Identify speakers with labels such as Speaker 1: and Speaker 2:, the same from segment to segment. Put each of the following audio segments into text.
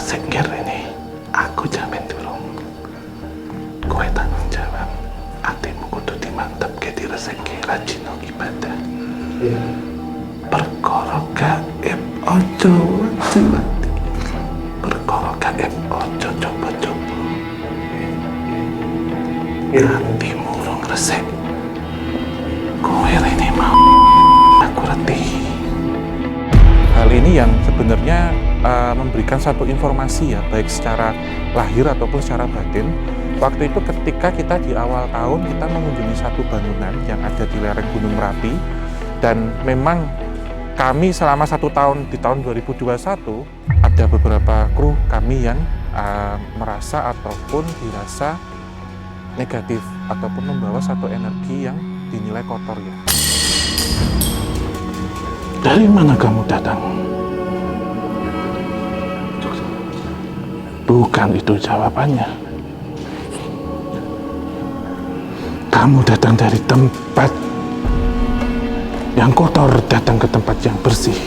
Speaker 1: sengger ini, aku jamin durung. Kowe tanggung jawab. Atimu kudu dimantep ke direseki rajin ibadah. Iya. Perkara gaib ojo wati. Perkara gaib ojo coba-coba. Hatimu urung resik. Kowe rene mau aku reti.
Speaker 2: Hal ini yang sebenarnya memberikan satu informasi ya, baik secara lahir ataupun secara batin. Waktu itu ketika kita di awal tahun kita mengunjungi satu bangunan yang ada di lereng Gunung Merapi, dan memang kami selama 1 tahun di tahun 2021 ada beberapa kru kami yang merasa ataupun dirasa negatif ataupun membawa satu energi yang dinilai kotor ya.
Speaker 1: Dari mana kamu datang? Bukan itu jawabannya. Kamu datang dari tempat yang kotor, datang ke tempat yang bersih.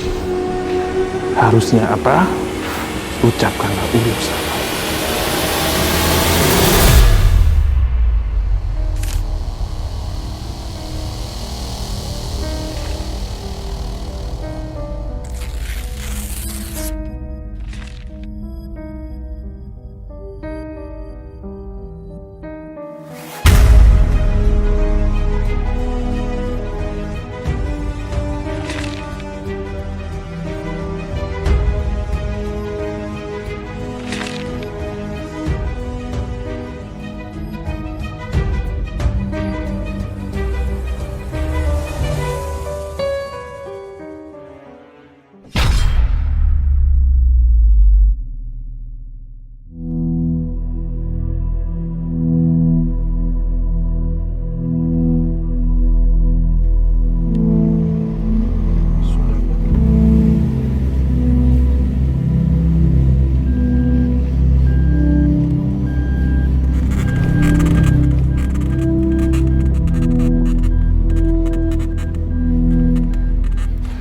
Speaker 1: Harusnya apa? Ucapkanlah ulul salam.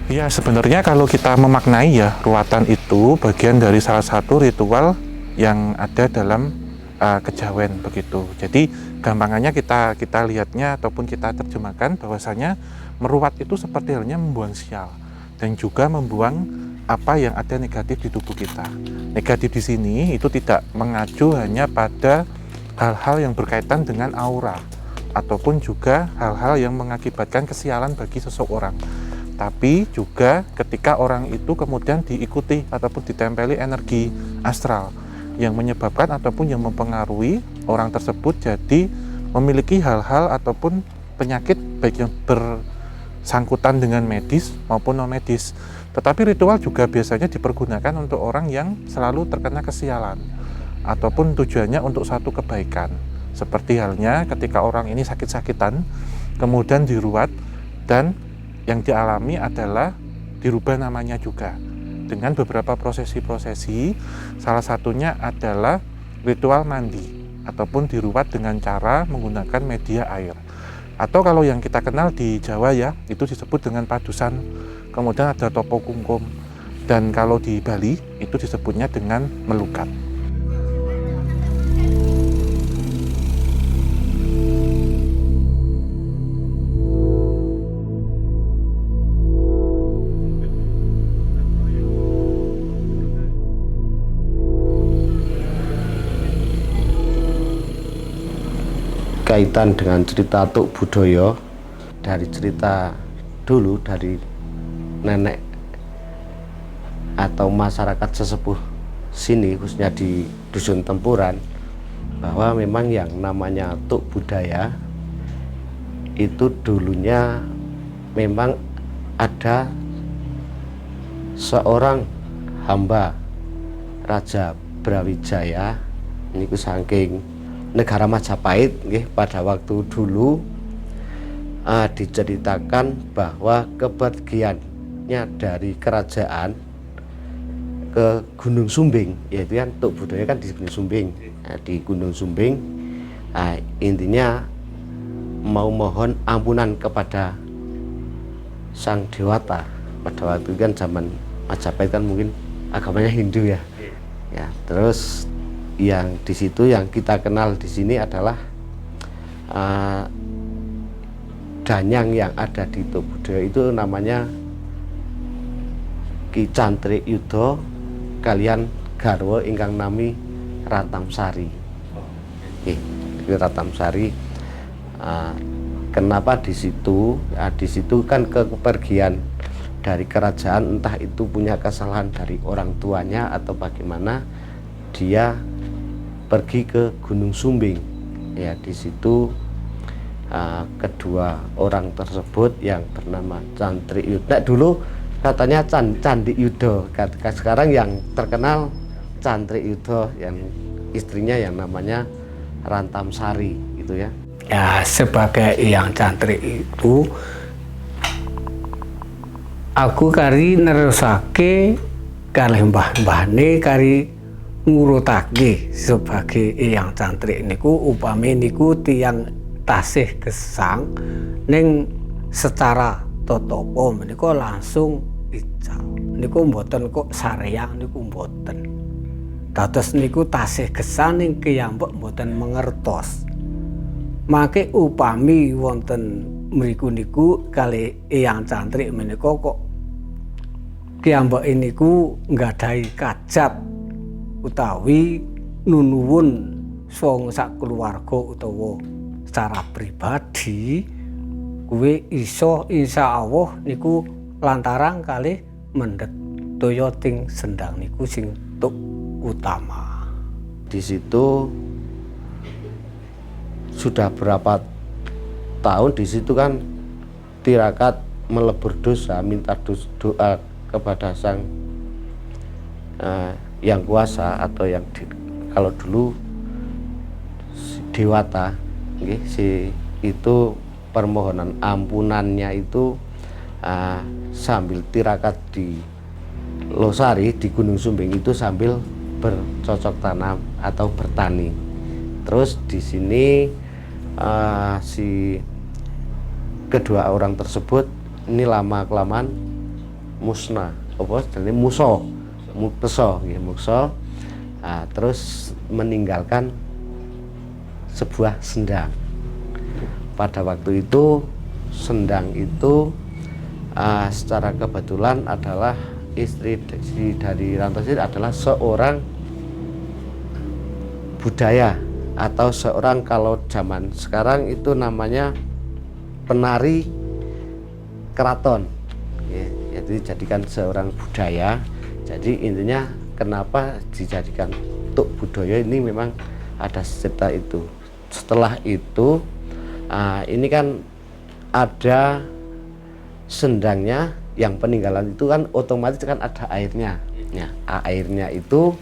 Speaker 2: Ya sebenarnya kalau kita memaknai ya, ruatan itu bagian dari salah satu ritual yang ada dalam kejawen begitu. Jadi gampangannya kita lihatnya ataupun kita terjemahkan bahwasanya meruat itu seperti halnya membuang sial dan juga membuang apa yang ada negatif di tubuh kita. Negatif di sini itu tidak mengacu hanya pada hal-hal yang berkaitan dengan aura ataupun juga hal-hal yang mengakibatkan kesialan bagi seseorang. Tapi juga ketika orang itu kemudian diikuti ataupun ditempeli energi astral yang menyebabkan ataupun yang mempengaruhi orang tersebut jadi memiliki hal-hal ataupun penyakit baik yang bersangkutan dengan medis maupun non medis. Tetapi ritual juga biasanya dipergunakan untuk orang yang selalu terkena kesialan ataupun tujuannya untuk satu kebaikan. Seperti halnya ketika orang ini sakit-sakitan kemudian diruat dan yang dialami adalah dirubah namanya juga dengan beberapa prosesi-prosesi. Salah satunya adalah ritual mandi ataupun diruat dengan cara menggunakan media air, atau kalau yang kita kenal di Jawa ya itu disebut dengan padusan, kemudian ada topo kungkum, dan kalau di Bali itu disebutnya dengan melukat.
Speaker 3: Kaitan dengan cerita Tuk Budoyo, dari cerita dulu dari nenek atau masyarakat sesepuh sini khususnya di Dusun Tempuran, bahwa memang yang namanya Tuk Budaya itu dulunya memang ada seorang hamba Raja Brawijaya ini saking negara Majapahit pada waktu dulu diceritakan bahwa kepergiannya dari kerajaan ke Gunung Sumbing, yaitu kan Tuk Budaya kan di Gunung Sumbing. Di Gunung Sumbing intinya mau mohon ampunan kepada Sang Dewata. Pada waktu itu kan zaman Majapahit kan mungkin agamanya Hindu ya. Ya, terus yang di situ yang kita kenal di sini adalah danyang yang ada di Tobudaya itu namanya Ki Cantrik Yuda kalian garwa ingkang nami Ratamsari. Oke, Ratamsari. Kenapa di situ? Nah, di situ kan kepergian dari kerajaan, entah itu punya kesalahan dari orang tuanya atau bagaimana, dia pergi ke Gunung Sumbing. Ya, di situ kedua orang tersebut yang bernama Cantrik Yuda, dulu katanya Candi Yuda, sekarang yang terkenal Cantrik Yuda, yang istrinya yang namanya Rantamsari gitu ya.
Speaker 4: Ya, sebagai yang Cantrik itu aku kari nerusake kalih mbah-mbahne kari ngurutake sebagai yang Cantrik niku upami niku tiyang tasih gesang ning secara totopo menika langsung ical niku mboten kok sareang niku mboten. Dados niku tasih gesang ning kiyambak mboten mengertos. Make upami wonten mriku niku kalih Eyang Cantrik menika kok kiyambake niku nggadahi kajat utawi nunuwun wong sak keluarga utawa secara pribadi kuwi iso insyaallah niku lantaran kalih mendhet toya ting sendang niku sing tuk utama.
Speaker 3: Di situ sudah berapa tahun di situ kan tirakat melebur dosa, minta doa kepada sang yang kuasa atau yang kalau dulu Dewata, si itu permohonan ampunannya itu sambil tirakat di Losari di Gunung Sumbing itu sambil bercocok tanam atau bertani. Terus di sini si kedua orang tersebut ini lama kelamaan musnah, apa jadi muso, terus meninggalkan sebuah sendang. Pada waktu itu sendang itu secara kebetulan adalah istri dari Rantamsari adalah seorang budaya atau seorang, kalau zaman sekarang itu namanya penari keraton ya, dijadikan seorang budaya. Jadi intinya kenapa dijadikan Tuk Budaya ini memang ada cerita itu. Setelah itu ini kan ada sendangnya yang peninggalan itu kan otomatis kan ada airnya ya, airnya itu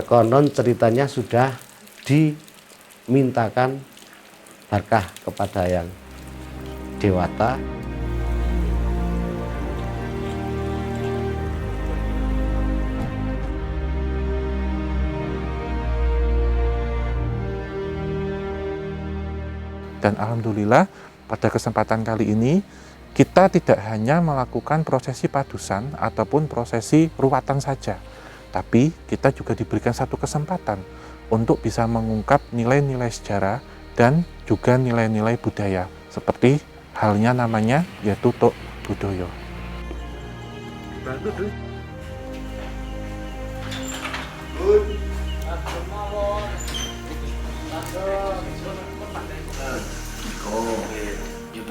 Speaker 3: konon ceritanya sudah dimintakan berkah kepada yang Dewata.
Speaker 2: Dan alhamdulillah pada kesempatan kali ini kita tidak hanya melakukan prosesi padusan ataupun prosesi ruwatan saja, tapi kita juga diberikan satu kesempatan untuk bisa mengungkap nilai-nilai sejarah dan juga nilai-nilai budaya, seperti halnya namanya yaitu Tuk Budaya.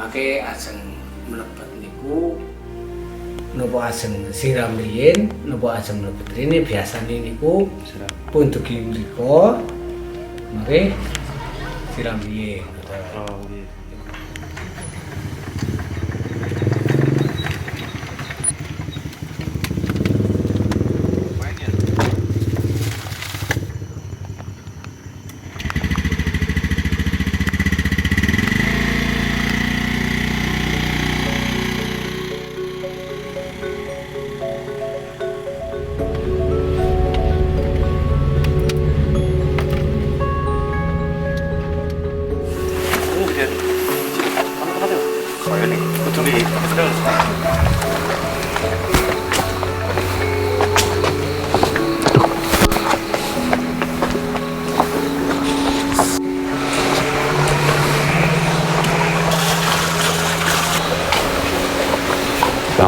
Speaker 4: Pakai aseng mlebet niku napa aseng siram riyin napa aseng mlebet rene biasane niku pun dugi mriko mangke siram riyin.
Speaker 1: Oh, iya.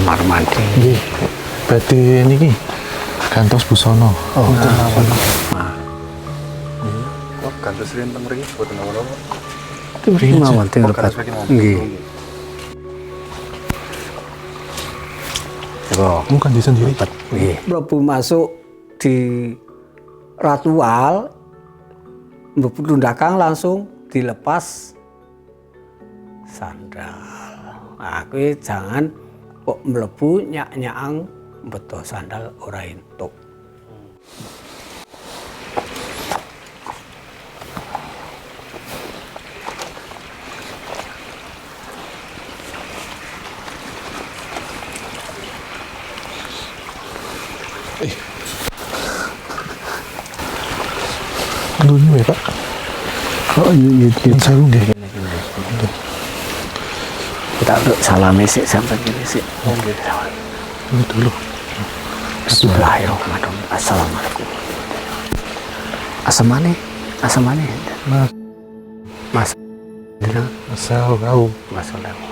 Speaker 4: kamar mandi.
Speaker 2: Nggih. Badhe niki gantos busana.
Speaker 4: Oh,
Speaker 5: Gantos rinten mriki boten apa-apa.
Speaker 4: iki mawon teng lebat. Nggih. Coba
Speaker 2: Bukan di sendiri.
Speaker 4: nggih. Mlebu masuk di ratual mlebu tundakang langsung dilepas sandal. Nah, kuwi jangan kok mlebu nyak-nyakang beto sandal ora entuk.
Speaker 2: Dulu ya Pak.
Speaker 4: Oh iya iya.
Speaker 2: Sewu deh.
Speaker 4: Kita untuk salami sik sampai gini sik.
Speaker 2: Ini dulu.
Speaker 4: Bismillahirrahmanirrahim. Assalamualaikum. Asamane, asamane.
Speaker 2: Mas,
Speaker 4: Mas. Dina,
Speaker 2: asal kau.
Speaker 4: Assalamualaikum.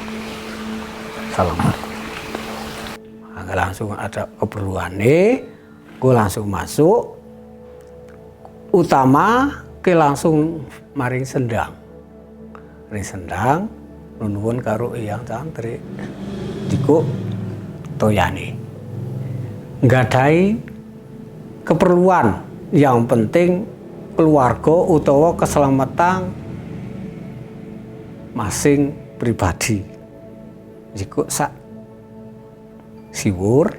Speaker 4: Assalamualaikum. Agak langsung ada keperluan nih, gue langsung masuk. Utama ke langsung maring sendang. Maring sendang, nuwun karo eyang santri. Diku toyane. Nggadahi keperluan yang penting keluarga utawa keselamatan masing pribadi. Jika sak siwur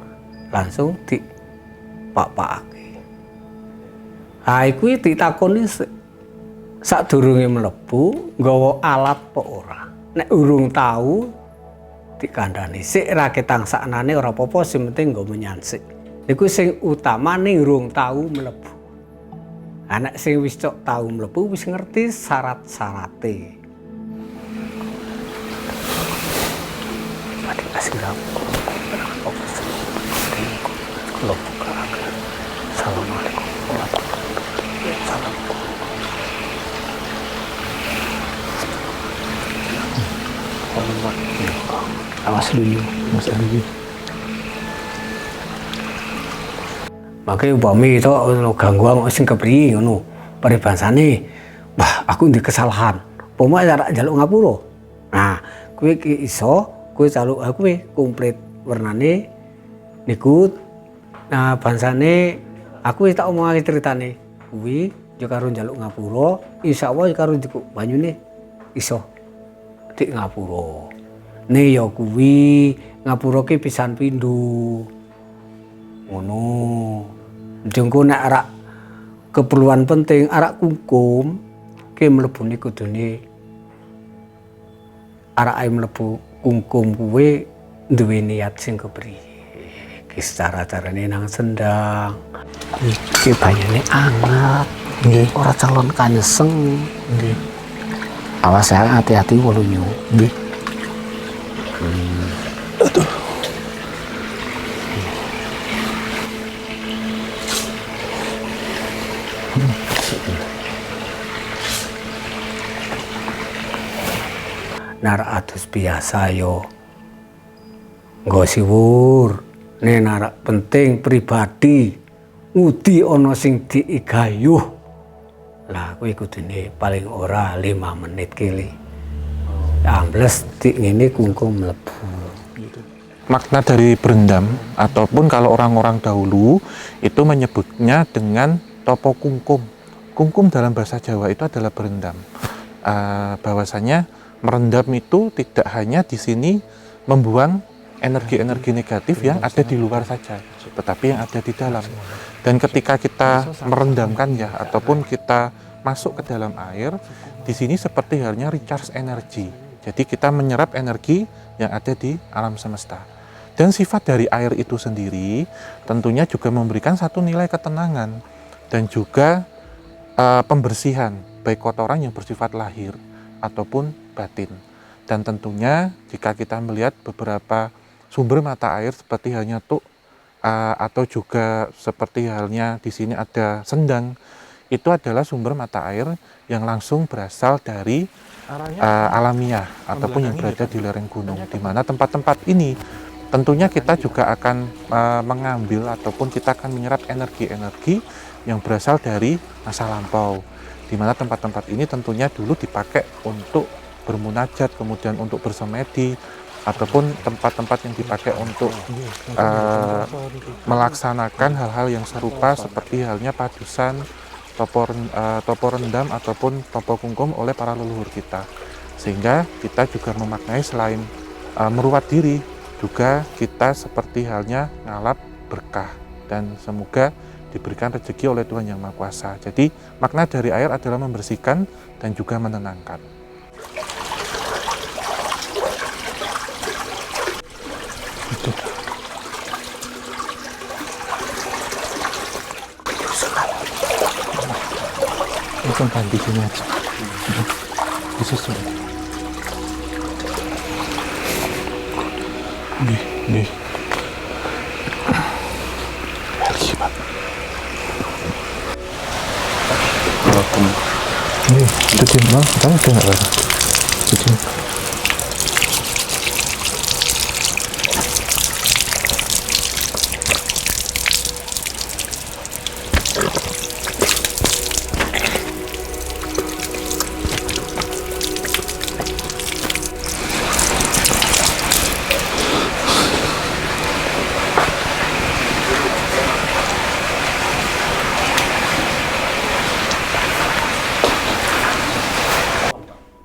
Speaker 4: langsung di pak-pakake. Ha iku ditakoni sadurunge mlebu nggawa alat apa ora. Nek urung tahu dikandani sik ra ketang saknane ora apa-apa sing penting nggo menyansik. Niku sing utama ning urung tahu mlebu. Anak sing wis cok tahu mlebu wis ngerti syarat-syarate. Mati kasih rampung. Assalamualaikum warahmatullahi wabarakatuh. Awas dulu,
Speaker 2: Mas Ali.
Speaker 4: makanya upami itu gangguan sing kepriye ngono paribansane, wah aku ndek kesalahan, pomo cara njaluk ngapura. Nah, kowe iki iso, kowe caluk aku komplit warnane niku. Nah, bansane aku wis tak omongake critane. Kuwi yo karo njaluk ngapura, insyaallah yo karo njupuk banyune iso dik ngapura. Ne yo kuwi ngapura ki pisan pindho. Ngono. Jengko nek arak keperluan penting arak kungkum ki mlebu niku kudune arake mlebu kungkum kuwi duwe niat sing kepriye. Ki cara-carane nang sendang. Iki banyune anget.
Speaker 2: Nggih.
Speaker 4: Ora calon kanyeseng.
Speaker 2: Nggih.
Speaker 4: Awas ya, hati-hati wolunya.
Speaker 2: Nggih.
Speaker 4: Narak atus biasa yo nggo siwur. Nek narak penting pribadi ngudi ana sing diigayuh. Lah kuwi kudune paling ora 5 menit kili. Ambles dik ngene kungkum mlebu.
Speaker 2: Makna dari berendam ataupun kalau orang-orang dahulu itu menyebutnya dengan topo kungkum. Kungkum dalam bahasa Jawa itu adalah berendam. Bahwasanya merendam itu tidak hanya di sini membuang energi-energi negatif yang ada di luar saja, tetapi yang ada di dalam. Dan ketika kita merendamkan ya, ataupun kita masuk ke dalam air, di sini seperti halnya recharge energi. Jadi kita menyerap energi yang ada di alam semesta. Dan sifat dari air itu sendiri tentunya juga memberikan satu nilai ketenangan dan juga pembersihan, baik kotoran yang bersifat lahir ataupun batin. Dan tentunya jika kita melihat beberapa sumber mata air seperti halnya tuk atau juga seperti halnya di sini ada sendang, itu adalah sumber mata air yang langsung berasal dari alamiah ataupun yang berada di lereng gunung, di mana tempat-tempat ini tentunya kita juga akan mengambil ataupun kita akan menyerap energi-energi yang berasal dari masa lampau, di mana tempat-tempat ini tentunya dulu dipakai untuk bermunajat, kemudian untuk bersemedi, ataupun tempat-tempat yang dipakai untuk melaksanakan hal-hal yang serupa seperti halnya padusan, topo rendam ataupun topo kungkum oleh para leluhur kita. Sehingga kita juga memaknai selain meruat diri, juga kita seperti halnya ngalap berkah dan semoga diberikan rezeki oleh Tuhan Yang Maha Kuasa. Jadi makna dari air adalah membersihkan dan juga menenangkan. Itu ganti sini aja. Disusul.
Speaker 1: Nih. Lagi, Pak. Nih, cuciin, Bang. Kamu udah nggak apa-apa? Cuciin.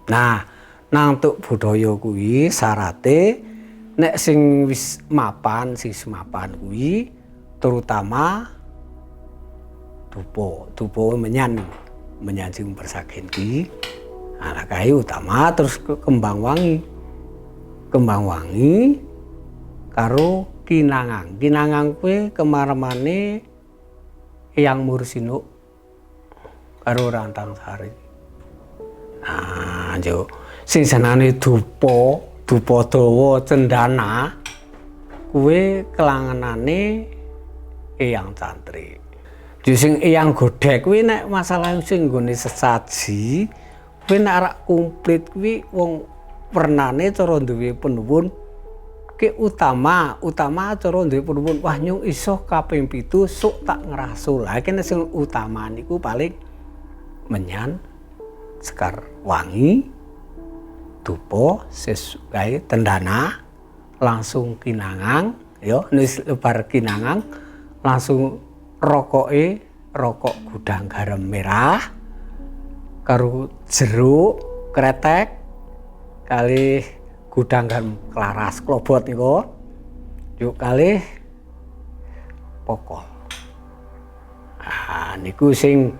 Speaker 4: Nah, nang tuk budaya kuwi syarate nek sing wis mapan kuwi terutama dupa menyan sing bersakin ki. Ana kae utama terus kembang wangi karo kinangang. Kinangang kuwi kemaremane Eyang Mursinuk karo Rantang Sari. Nah, yo sing senane dupa dawa cendana kuwi kelangenane Eyang Cantri. Yo sing Eyang Godhek kuwi nek masalah sing nggone sesaji kuwi nek rak komplit kuwi wong wernane cara duwe penuwun ki utama cara duwe penuwun wah nyung iso kaping 7 sok tak ngerasul. Lah kene sing utama niku paling menyan sekar wangi, dupa, sesuai tendana, langsung kinangang, yo, nis lebar kinangang, langsung rokok gudang garam merah, karo jeruk, kretek, kali gudang garam klaras klobot niku, yuk kali pokol. Nah, niku sing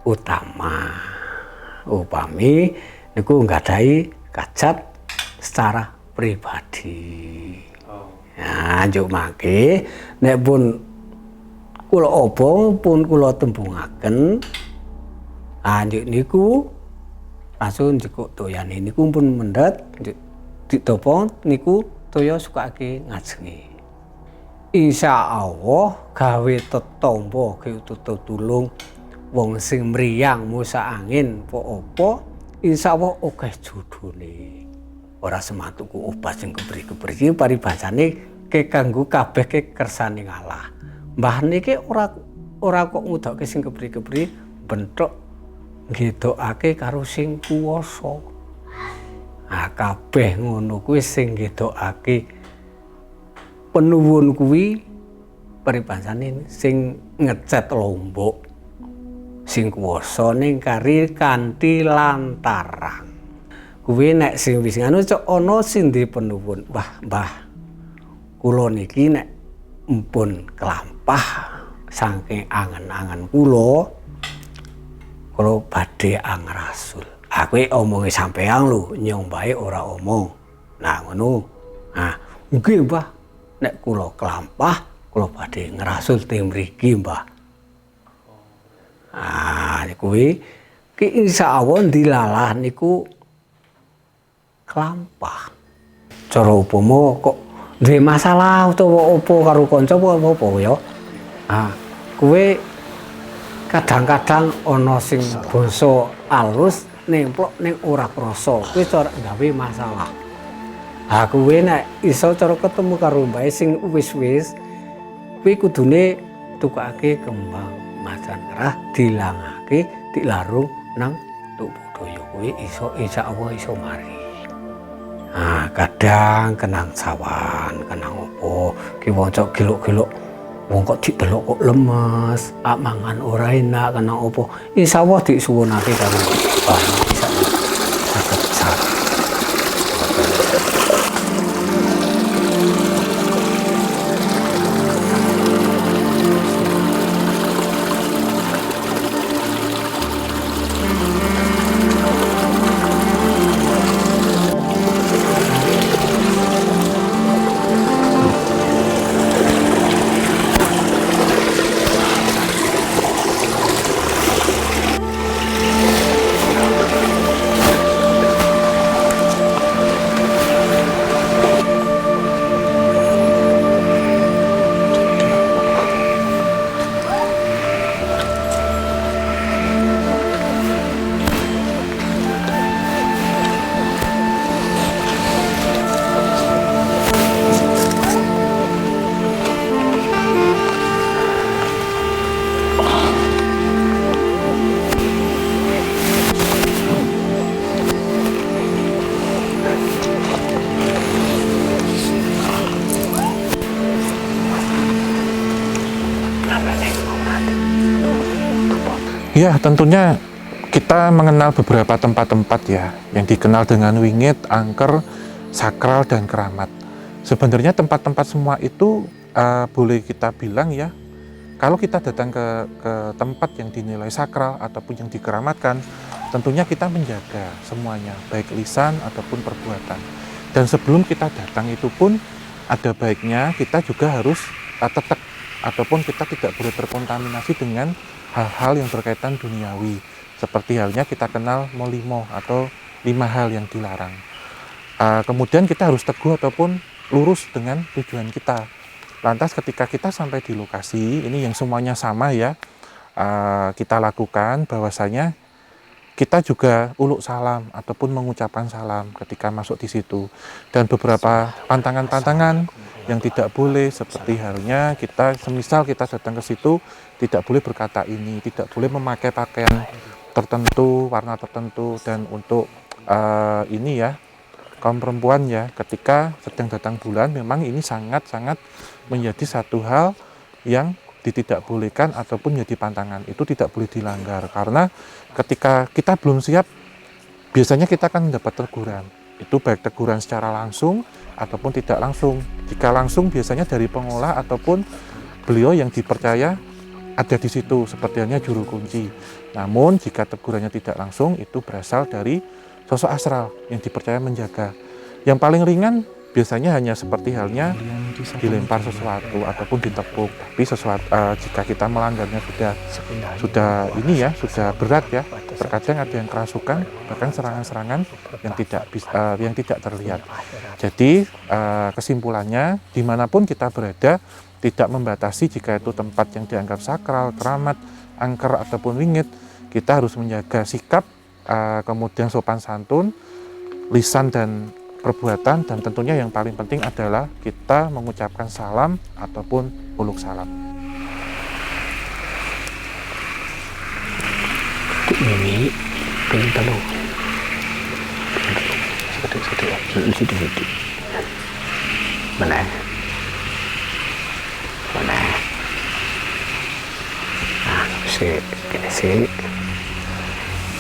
Speaker 4: utama. Upami niku nggadahi kajat secara pribadi. Nah, njuk mangke nek pun kula obong pun kula tembungaken njuk niku langsung njekuk toyane niku pun mendhet ditopo niku toya sukake ngajengi. Insyaallah gawe tetombo ge tulung wong sing mriyang musa angin apa insyaallah akeh judune. Ora sematuku obat sing kebri-kebri paribasane ke kanggo kabeh ke kersane ngalah. Mbah niki ora kok ngudokke sing kebri-kebri bentuk ngedokake karo sing kuwasa. Ah kabeh ngono kuwi sing ngedokake penuwun kuwi paribasane sing ngecet lombok. Sing kuwasa ning kari kanthi lantaran. Kuwi nek sing wis anu cok ana sing di penuwun. Mbah kula niki nek empun kelampah saking angen-angen kula badhe angrasul. Aku omonge sampeyan lho, nyong bae ora omong. Nah ngono. Nah, nggih Mbah. Nek kula kelampah kula badhe ngrasul teng mriki, Mbah. Ah, kuwi ki insyaallah dilalah niku kelampah. Cara upama kok duwe masalah utawa apa karo kanca apa ya. Ah, kuwi kadang-kadang ana sing basa alus nemplok ning ora krasa. Kuwi cara gawe masalah. Kuwi nek iso cara ketemu karo mbae sing wis-wis, kuwi kudune tukake kembang macan kerah dilangake dilarung nang Tuk Budaya kuwi iso insyaallah iso mari. Kadang kenang sawan, kenang opo, ki waca geluk-geluk wong kok didelok kok lemes, mangan ora enak kenang opo. Insyaallah disuwunake karo barang bisa saged sare.
Speaker 2: Ya, tentunya kita mengenal beberapa tempat-tempat ya, yang dikenal dengan wingit, angker, sakral, dan keramat. Sebenarnya tempat-tempat semua itu boleh kita bilang ya, kalau kita datang ke tempat yang dinilai sakral ataupun yang dikeramatkan, tentunya kita menjaga semuanya, baik lisan ataupun perbuatan. Dan sebelum kita datang itu pun, ada baiknya kita juga harus tetap ataupun kita tidak boleh terkontaminasi dengan hal-hal yang berkaitan duniawi, seperti halnya kita kenal molimo atau 5 hal yang dilarang. Kemudian kita harus teguh ataupun lurus dengan tujuan kita. Lantas ketika kita sampai di lokasi ini yang semuanya sama ya, kita lakukan bahwasanya kita juga uluk salam ataupun mengucapkan salam ketika masuk di situ. Dan beberapa pantangan-pantangan yang tidak boleh, seperti halnya kita semisal kita datang ke situ tidak boleh berkata ini, tidak boleh memakai pakaian tertentu, warna tertentu. Dan untuk ini ya, kaum perempuan ya, ketika sedang datang bulan memang ini sangat-sangat menjadi satu hal yang ditidakbolehkan ataupun menjadi pantangan. Itu tidak boleh dilanggar, karena ketika kita belum siap biasanya kita akan mendapat teguran. Itu baik teguran secara langsung ataupun tidak langsung. Jika langsung biasanya dari pengolah ataupun beliau yang dipercaya ada di situ, seperti halnya juru kunci. Namun jika tegurannya tidak langsung, itu berasal dari sosok astral yang dipercaya menjaga. Yang paling ringan biasanya hanya seperti halnya dilempar sesuatu ataupun ditepuk. Tapi jika kita melanggarnya sudah ini ya, sudah berat ya. Terkadang ada yang kerasukan, bahkan serangan-serangan yang tidak terlihat. Jadi kesimpulannya, dimanapun kita berada, tidak membatasi jika itu tempat yang dianggap sakral, keramat, angker ataupun wingit, kita harus menjaga sikap, kemudian sopan santun, lisan dan perbuatan, dan tentunya yang paling penting adalah kita mengucapkan salam ataupun uluk salam.
Speaker 4: Ini pengen telur. Sedikit. Mana? Si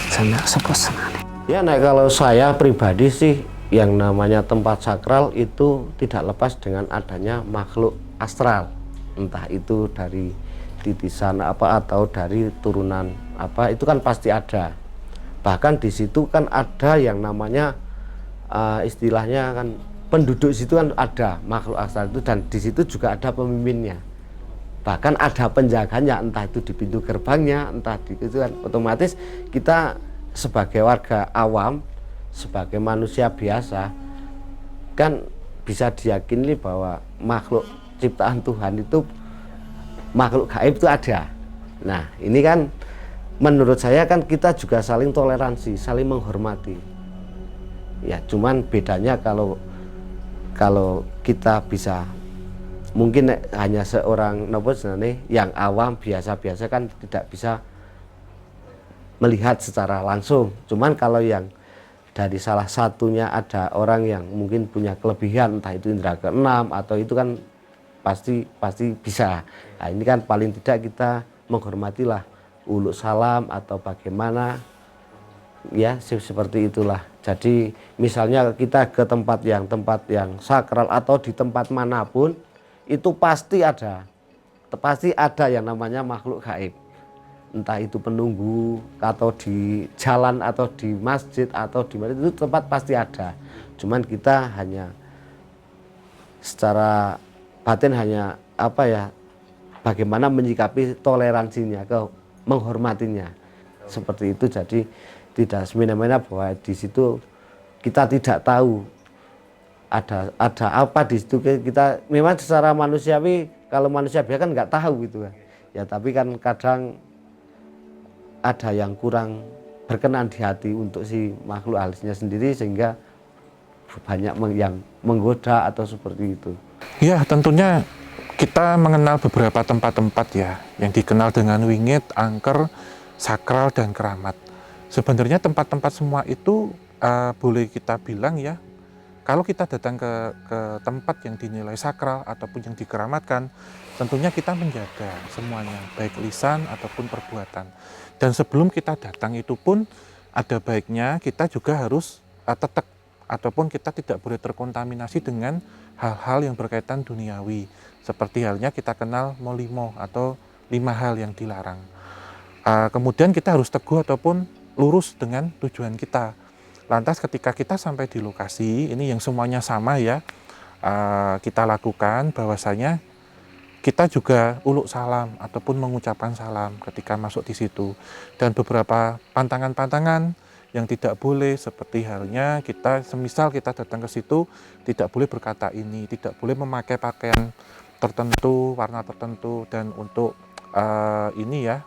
Speaker 4: sana sepos sana.
Speaker 3: Ya, nah kalau saya pribadi sih, yang namanya tempat sakral itu tidak lepas dengan adanya makhluk astral, entah itu dari titisan apa atau dari turunan apa, itu kan pasti ada. Bahkan di situ kan ada yang namanya istilahnya kan penduduk situ kan ada makhluk astral itu, dan di situ juga ada pemimpinnya. Bahkan ada penjaganya, entah itu di pintu gerbangnya, entah di itu kan otomatis kita sebagai warga awam, sebagai manusia biasa kan bisa diyakini bahwa makhluk ciptaan Tuhan itu, makhluk gaib itu ada. Nah ini kan menurut saya kan kita juga saling toleransi, saling menghormati ya. Cuman bedanya kalau kalau kita bisa mungkin hanya seorang nopo sebenarnya yang awam biasa-biasa kan tidak bisa melihat secara langsung. Cuman kalau yang dari salah satunya ada orang yang mungkin punya kelebihan, entah itu indera keenam atau itu kan pasti bisa. Nah, ini kan paling tidak kita menghormatilah uluk salam atau bagaimana ya, seperti itulah. Jadi misalnya kita ke tempat yang sakral atau di tempat manapun itu pasti ada yang namanya makhluk gaib, entah itu penunggu atau di jalan atau di masjid atau di mana, itu tempat pasti ada. Cuman kita hanya secara batin hanya apa ya, bagaimana menyikapi toleransinya, menghormatinya seperti itu. Jadi tidak semena-mena bahwa di situ kita tidak tahu ada apa di situ. Kita memang secara manusiawi, kalau manusia biasa kan nggak tahu gitu kan ya, tapi kan kadang ada yang kurang berkenan di hati untuk si makhluk halusnya sendiri sehingga banyak yang menggoda atau seperti itu.
Speaker 2: Ya, tentunya kita mengenal beberapa tempat-tempat ya yang dikenal dengan wingit, angker, sakral, dan keramat. Sebenarnya tempat-tempat semua itu boleh kita bilang ya, kalau kita datang ke tempat yang dinilai sakral ataupun yang dikeramatkan, tentunya kita menjaga semuanya, baik lisan ataupun perbuatan. Dan sebelum kita datang itu pun ada baiknya kita juga harus tetap ataupun kita tidak boleh terkontaminasi dengan hal-hal yang berkaitan duniawi. Seperti halnya kita kenal molimo atau 5 hal yang dilarang. Kemudian kita harus teguh ataupun lurus dengan tujuan kita. Lantas ketika kita sampai di lokasi ini yang semuanya sama ya, kita lakukan bahwasanya kita juga uluk salam ataupun mengucapkan salam ketika masuk di situ. Dan beberapa pantangan-pantangan yang tidak boleh, seperti halnya kita semisal kita datang ke situ tidak boleh berkata ini, tidak boleh memakai pakaian tertentu, warna tertentu. Dan untuk ini ya,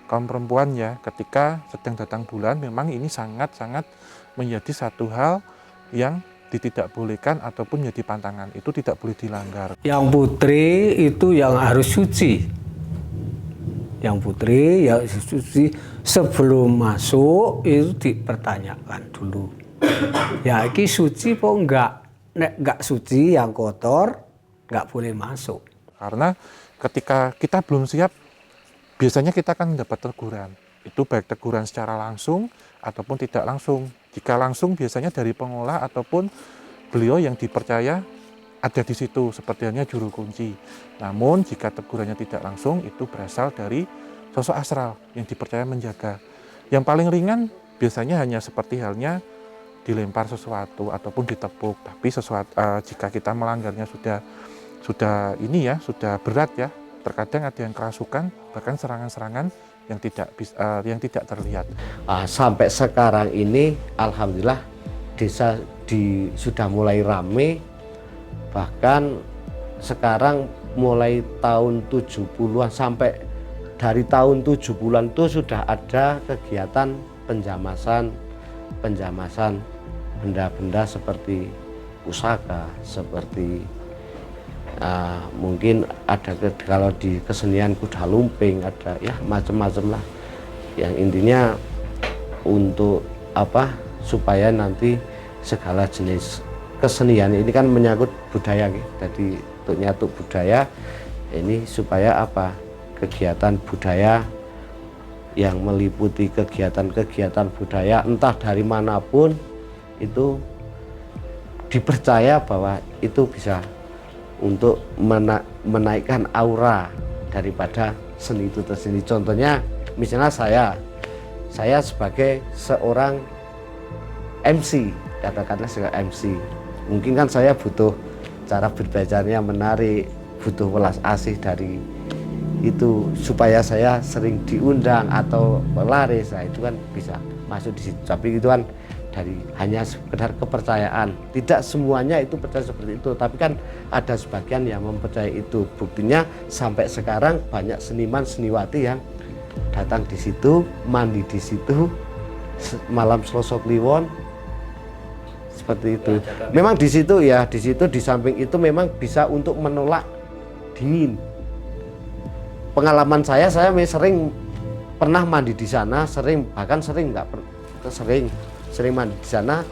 Speaker 2: kaum perempuan ya, ketika sedang datang bulan memang ini sangat-sangat menjadi satu hal yang ditidakbolehkan ataupun menjadi pantangan, itu tidak boleh dilanggar.
Speaker 4: Yang putri itu yang harus suci. Yang putri yang suci sebelum masuk itu dipertanyakan dulu. Ya ini suci apa enggak? Nek enggak suci, yang kotor enggak boleh masuk.
Speaker 2: Karena ketika kita belum siap, biasanya kita akan mendapat teguran. Itu baik teguran secara langsung ataupun tidak langsung. Jika langsung biasanya dari pengolah ataupun beliau yang dipercaya ada di situ, seperti halnya juru kunci. Namun jika tegurannya tidak langsung, itu berasal dari sosok astral yang dipercaya menjaga. Yang paling ringan biasanya hanya seperti halnya dilempar sesuatu ataupun ditepuk. Tapi jika kita melanggarnya sudah ini ya, sudah berat ya. Terkadang ada yang kerasukan, bahkan serangan-serangan yang tidak terlihat.
Speaker 3: Sampai sekarang ini alhamdulillah desa sudah mulai rame, bahkan sekarang mulai tahun 70-an sampai dari tahun 70-an itu sudah ada kegiatan penjamasan benda-benda seperti pusaka, seperti mungkin ada kalau di kesenian kuda lumping, ada ya macam-macam lah. Yang intinya untuk apa, supaya nanti segala jenis kesenian ini kan menyangkut budaya, jadi untuk nyatu budaya ini supaya apa, kegiatan budaya yang meliputi kegiatan budaya entah dari manapun itu dipercaya bahwa itu bisa untuk menaikkan aura daripada seni itu tersendiri. Contohnya misalnya saya sebagai seorang MC, katakanlah sebagai MC, mungkin kan saya butuh cara berbicaranya menarik, butuh welas asih dari itu supaya saya sering diundang atau laris. Nah, itu kan bisa masuk di situ. Tapi itu kan dari hanya sekedar kepercayaan, tidak semuanya itu percaya seperti itu, tapi kan ada sebagian yang mempercayai itu. Buktinya sampai sekarang banyak seniman seniwati yang datang di situ, mandi di situ, malam Selasa Kliwon seperti itu. Memang di situ ya, di situ di samping itu memang bisa untuk menolak dingin. Pengalaman saya sering pernah mandi di sana, bahkan sering mandi di sana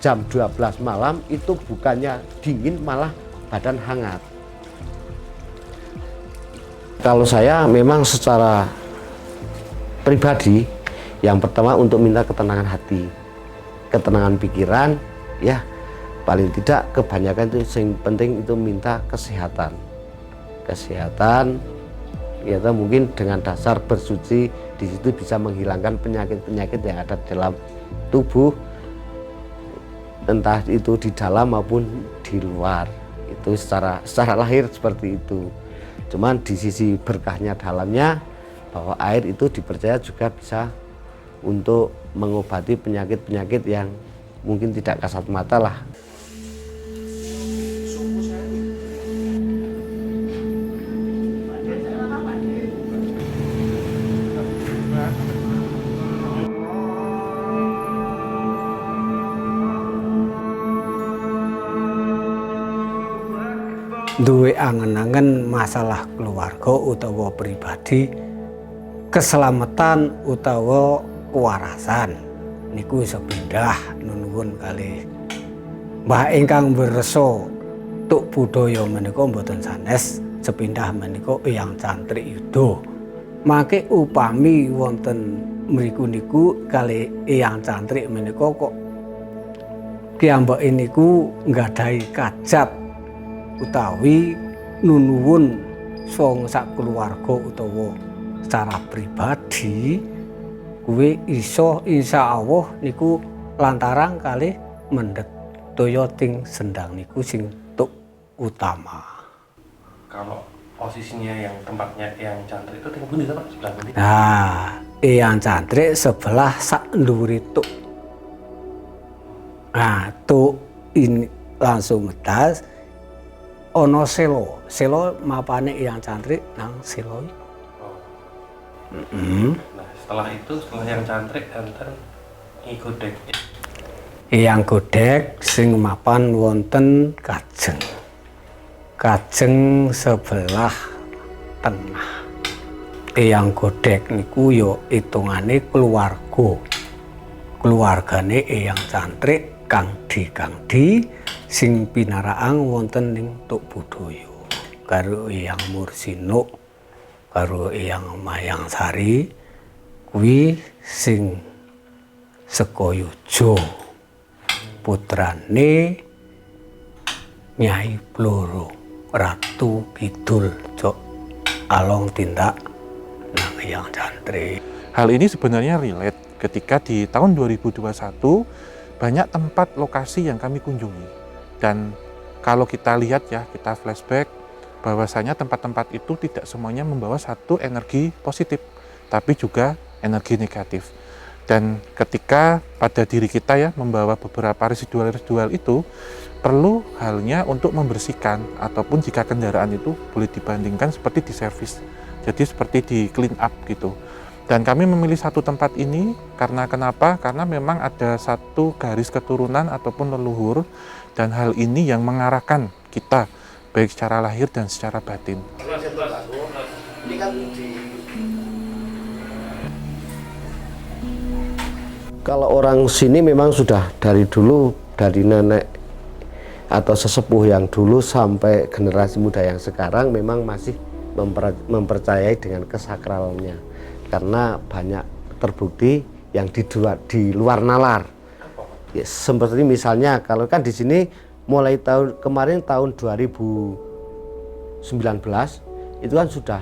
Speaker 3: jam 12 malam itu bukannya dingin malah badan hangat. Kalau saya memang secara pribadi yang pertama untuk minta ketenangan hati, ketenangan pikiran, ya paling tidak kebanyakan itu yang penting itu minta kesehatan, ya mungkin dengan dasar bersuci di situ bisa menghilangkan penyakit-penyakit yang ada dalam tubuh, entah itu di dalam maupun di luar. Itu secara lahir seperti itu. Cuman di sisi berkahnya dalamnya bahwa air itu dipercaya juga bisa untuk mengobati penyakit-penyakit yang mungkin tidak kasat mata lah.
Speaker 4: Duwe angen-angen masalah keluarga utawa pribadi, keselamatan utawa kewarasan niku sepindah nuwun kalih Mbah ingkang berso tuk budaya menika mboten sanes, sepindah menika Eyang Cantrik Yuda. Mangke upami wonten mriku niku kalih Eyang Cantrik menika kok kiyambake niku nggadahi kajat utawi nunuwun song sak keluarga utawa secara pribadi kuwi iso insyaallah niku lantaran kalih mendhet toya ting sendang niku sing tuk utama.
Speaker 6: Kalau posisinya yang tempatnya Eyang Cantrik itu ting pundi to Pak? Sebelah pundi?
Speaker 4: Nah, Eyang Cantrik sebelah sak ndhuwure tuk. Nah, tuk ini langsung metas ono selo mapane Eyang Cantrik nang selo.
Speaker 6: Nah, setelah Eyang Cantrik enten Nyi Godhek.
Speaker 4: Eyang Godhek sing mapan wonten Kajeng sebelah tengah. Eyang Godhek niku ya hitungane keluargane Eyang Cantrik kang di sing pinaraang wonten ning tuk budaya karo Eyang Mursinuk karo Eyang Mayang Sari kuwi sing Sekoyojo putrane Nyai Bloro Ratu Kidul Jok Along tindak nang Eyang Cantrik.
Speaker 2: Hal ini sebenarnya relate ketika di tahun 2021 banyak tempat lokasi yang kami kunjungi. Dan kalau kita lihat ya, kita flashback bahwasanya tempat-tempat itu tidak semuanya membawa satu energi positif, tapi juga energi negatif. Dan ketika pada diri kita ya membawa beberapa residual itu, perlu halnya untuk membersihkan, ataupun jika kendaraan itu boleh dibandingkan seperti di servis, jadi seperti di clean up gitu. Dan kami memilih satu tempat ini karena kenapa? Karena memang ada satu garis keturunan ataupun leluhur, dan hal ini yang mengarahkan kita baik secara lahir dan secara batin.
Speaker 3: Kalau orang sini memang sudah dari dulu, dari nenek atau sesepuh yang dulu sampai generasi muda yang sekarang memang masih mempercayai dengan kesakralannya, karena banyak terbukti yang di luar nalar. Ya, seperti misalnya kalau kan di sini mulai kemarin tahun 2019 itu kan sudah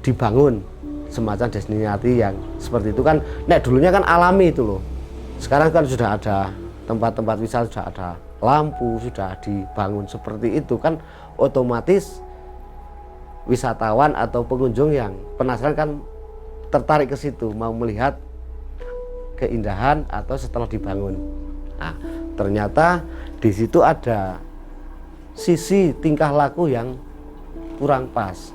Speaker 3: dibangun semacam destinasi yang seperti itu kan. Dulunya kan alami itu loh. Sekarang kan sudah ada tempat-tempat wisata, sudah ada lampu, sudah dibangun seperti itu kan, otomatis wisatawan atau pengunjung yang penasaran kan tertarik ke situ, mau melihat keindahan atau setelah dibangun. Nah, ternyata di situ ada sisi tingkah laku yang kurang pas.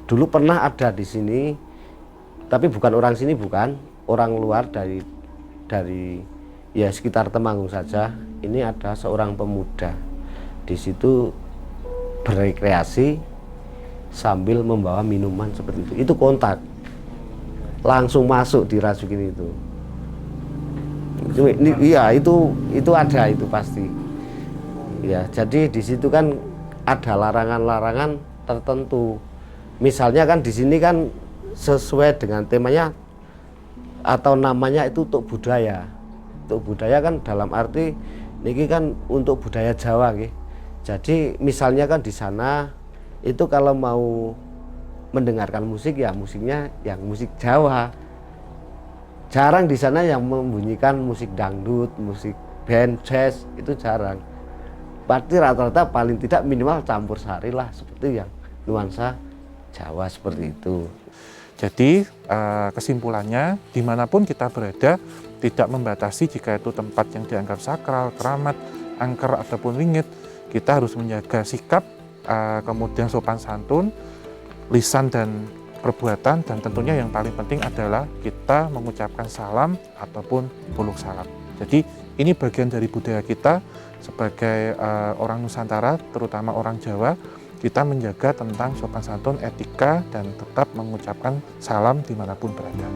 Speaker 3: Dulu pernah ada di sini, tapi bukan orang sini, bukan orang luar dari ya sekitar Temanggung saja, ini ada seorang pemuda di situ berekreasi sambil membawa minuman seperti itu. Itu kontak, langsung masuk dirasukin itu. Iya itu ada itu pasti. Ya jadi di situ kan ada larangan-larangan tertentu. Misalnya kan di sini kan sesuai dengan temanya atau namanya itu Tuk Budaya. Tuk Budaya kan dalam arti niki kan untuk budaya Jawa nggih. Jadi misalnya kan di sana itu kalau mau mendengarkan musik ya musiknya yang musik Jawa. Jarang di sana yang membunyikan musik dangdut, musik band, jazz, itu jarang. Berarti rata-rata paling tidak minimal campur sari lah seperti yang nuansa Jawa seperti itu.
Speaker 2: Jadi kesimpulannya dimanapun kita berada tidak membatasi jika itu tempat yang dianggap sakral, keramat, angker ataupun ringit. Kita harus menjaga sikap, kemudian sopan santun, lisan dan perbuatan, dan tentunya yang paling penting adalah kita mengucapkan salam ataupun peluk salam. Jadi ini bagian dari budaya kita sebagai orang Nusantara, terutama orang Jawa. Kita menjaga tentang sopan santun, etika, dan tetap mengucapkan salam dimanapun berada.